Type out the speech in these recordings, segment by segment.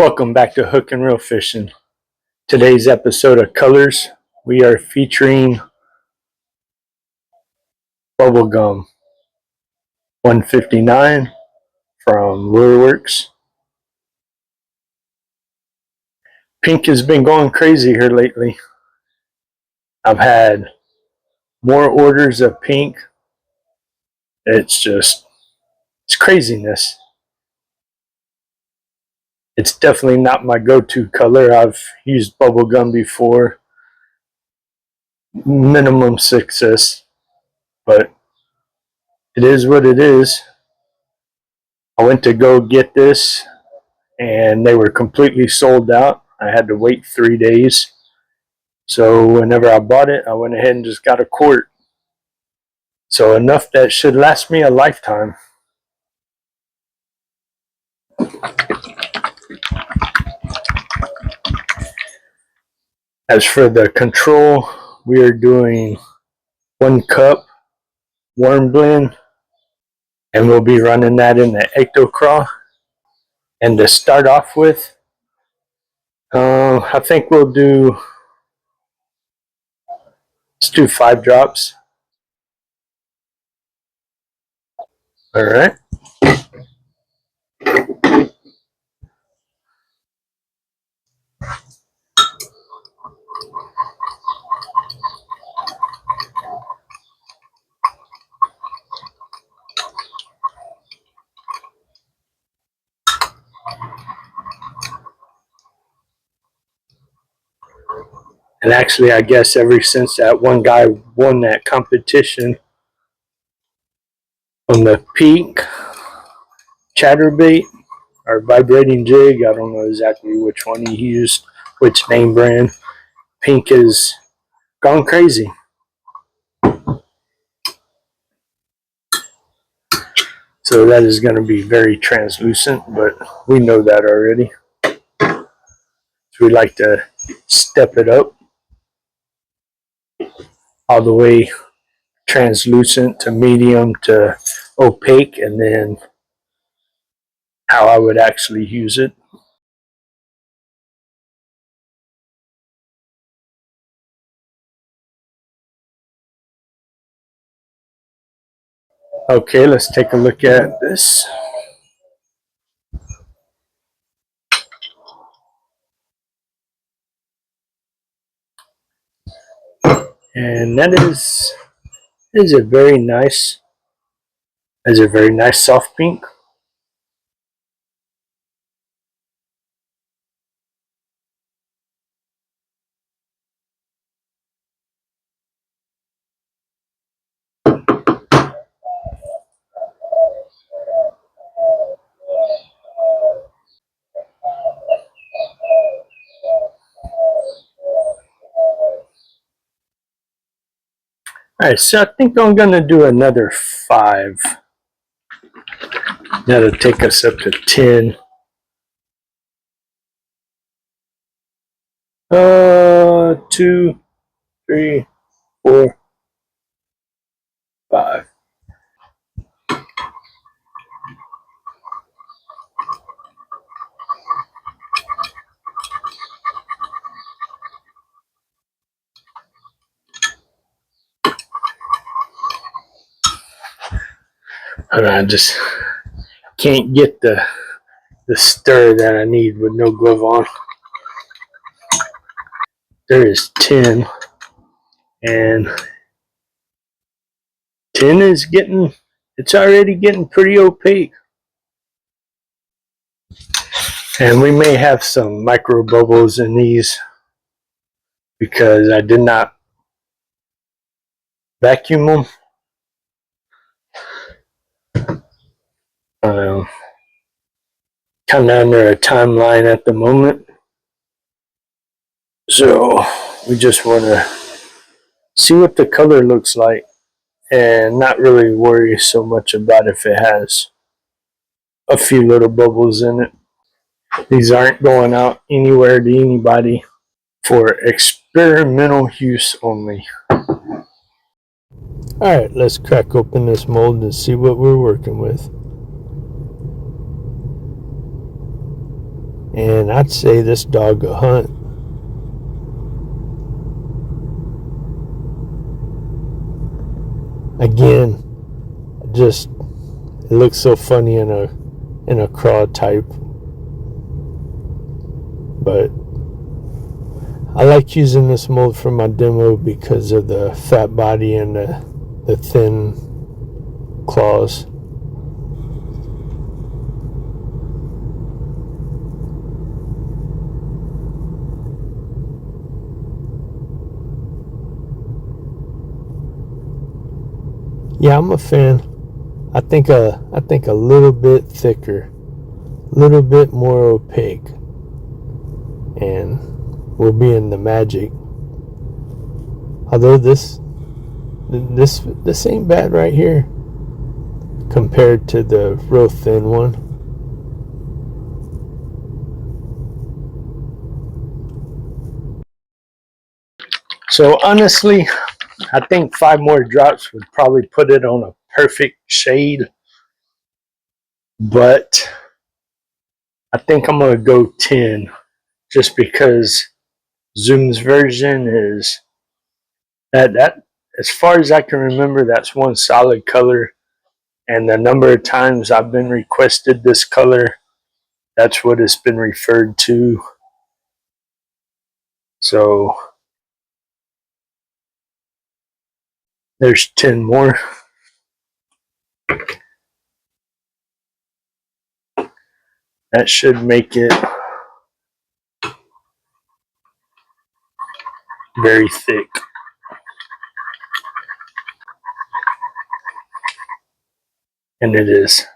Welcome back to Hook and Reel Fishing. Today's episode of Colors, we are featuring Bubblegum 159 from LureWorks. Pink has been going crazy here lately. I've had more orders of pink. It's craziness. It's definitely not my go-to color. I've used bubblegum before. Minimum success, but it is what it is. I went to go get this and they were completely sold out. I had to wait 3 days. So whenever I bought it, I went ahead and just got a quart. So enough that should last me a lifetime. As for the control, we are doing 1 cup worm blend, and we'll be running that in the Ecto Craw. And to start off with, I think let's do 5 drops. All right. And actually, I guess ever since that one guy won that competition on the pink chatterbait or vibrating jig, I don't know exactly which one he used, which name brand. Pink has gone crazy. So that is going to be very translucent, but we know that already. So we like to step it up all the way translucent to medium to opaque, and then how I would actually use it. Okay, let's take a look at this. And that is a very nice soft pink. Alright, so I think I'm going to do another 5. That'll take us up to 10. 2, 3, 4, 5. And I just can't get the stir that I need with no glove on. There is 10, and 10 is it's already getting pretty opaque. And we may have some micro bubbles in these because I did not vacuum them. Kind of under a timeline at the moment. So we just want to see what the color looks like and not really worry so much about if it has a few little bubbles in it. These aren't going out anywhere to anybody, for experimental use only. Alright, let's crack open this mold and see what we're working with. And I'd say this dog will hunt. Again, just it looks so funny in a craw type, but I like using this mold for my demo because of the fat body and the thin claws. Yeah, I'm a fan. I think a little bit thicker, a little bit more opaque, and we'll be in the magic. Although this ain't bad right here compared to the real thin one. So honestly, I think 5 more drops would probably put it on a perfect shade, but I think I'm gonna go 10 just because Zoom's version is that as far as I can remember, that's one solid color, and the number of times I've been requested this color, that's what it's been referred to. So there's 10 more. That should make it very thick. And it is.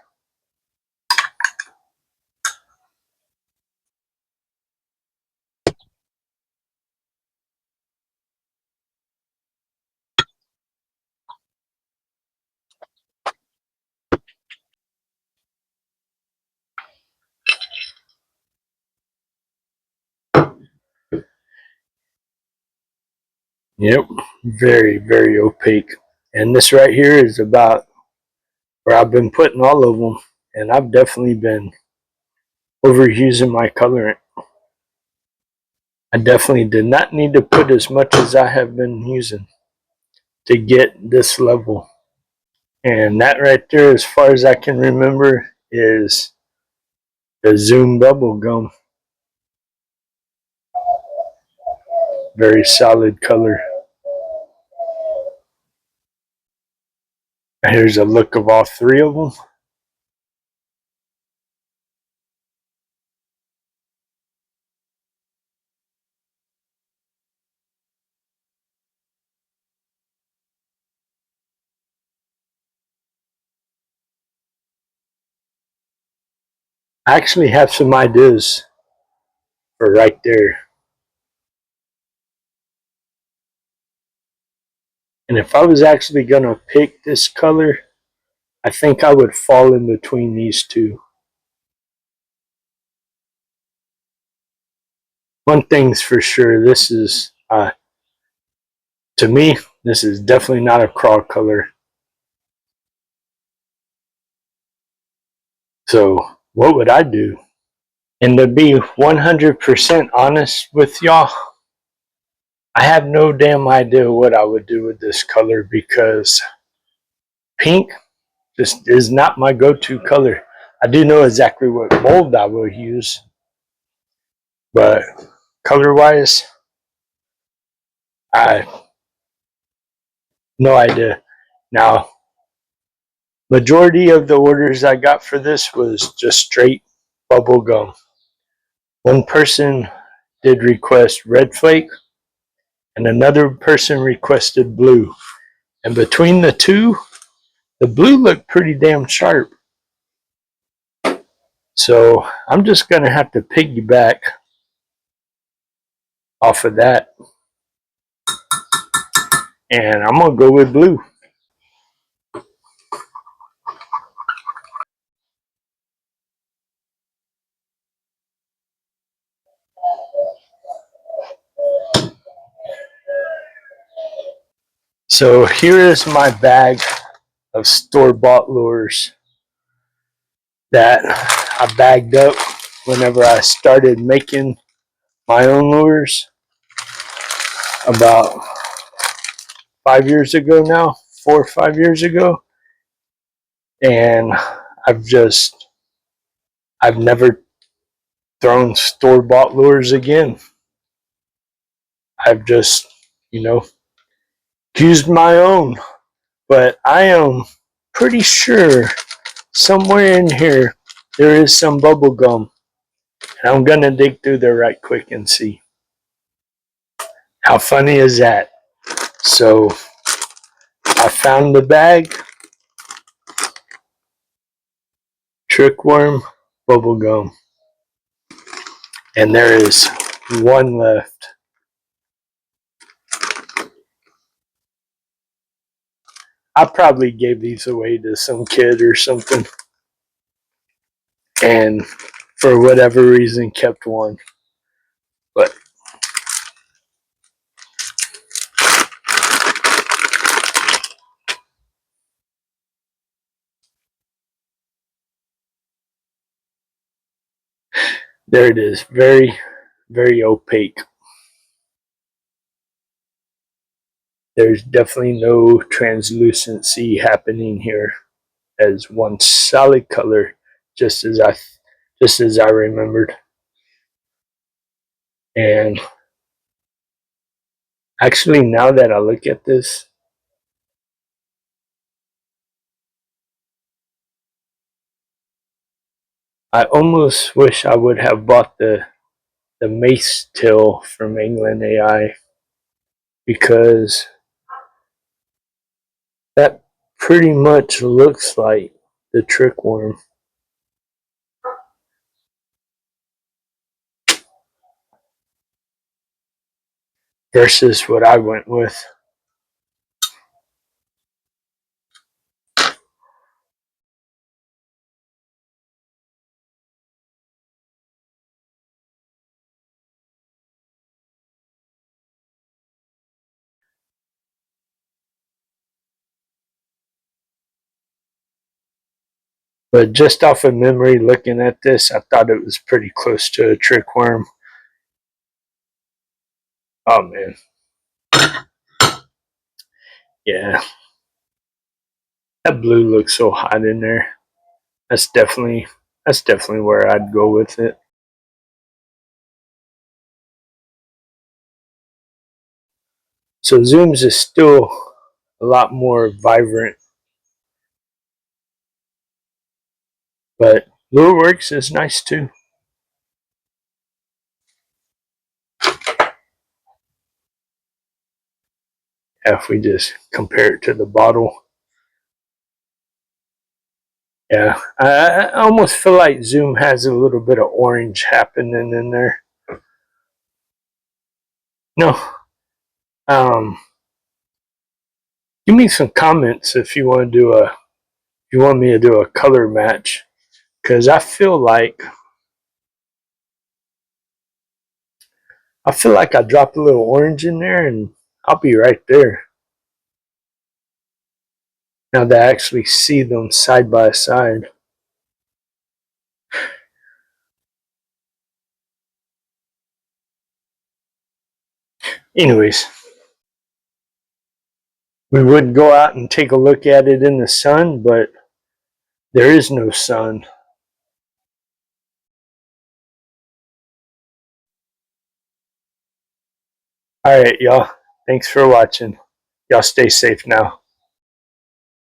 Yep, very, very opaque. And this right here is about where I've been putting all of them. And I've definitely been overusing my colorant. I definitely did not need to put as much as I have been using to get this level. And that right there, as far as I can remember, is the Zoom bubble gum. Very solid color. Here's a look of all 3 of them. I actually have some ideas for right there. And if I was actually going to pick this color, I think I would fall in between these 2. One thing's for sure, this is, to me, this is definitely not a craw color. So what would I do? And to be 100% honest with y'all, I have no damn idea what I would do with this color because pink just is not my go-to color. I do know exactly what mold I will use, but color-wise, I no idea. Now, majority of the orders I got for this was just straight bubble gum. One person did request red flake, and another person requested blue. And between the 2, the blue looked pretty damn sharp. So I'm just going to have to piggyback off of that. And I'm going to go with blue. So here is my bag of store-bought lures that I bagged up whenever I started making my own lures about 5 years ago now, 4 or 5 years ago. And I've never thrown store-bought lures again. I've just, you know, used my own. But I am pretty sure somewhere in here there is some bubble gum. And I'm gonna dig through there right quick and see. How funny is that? So I found the bag, trickworm, bubble gum, and there is one left. I probably gave these away to some kid or something, and for whatever reason kept one. But there it is, very, very opaque. There's definitely no translucency happening here, as one solid color, just as I remembered. And actually, now that I look at this, I almost wish I would have bought the mace tail from England AI, because that pretty much looks like the trickworm versus what I went with. But just off of memory, looking at this, I thought it was pretty close to a trickworm. Oh man, yeah, that blue looks so hot in there. That's definitely where I'd go with it. So Zooms is still a lot more vibrant, but LureWorks is nice too. If we just compare it to the bottle, yeah, I almost feel like Zoom has a little bit of orange happening in there. No, um, give me some comments if you want to do a, if you want me to do a color match, because I feel like I dropped a little orange in there, and I'll be right there. Now that I actually see them side by side. Anyways, we would go out and take a look at it in the sun, but there is no sun. All right, y'all. Thanks for watching. Y'all stay safe now.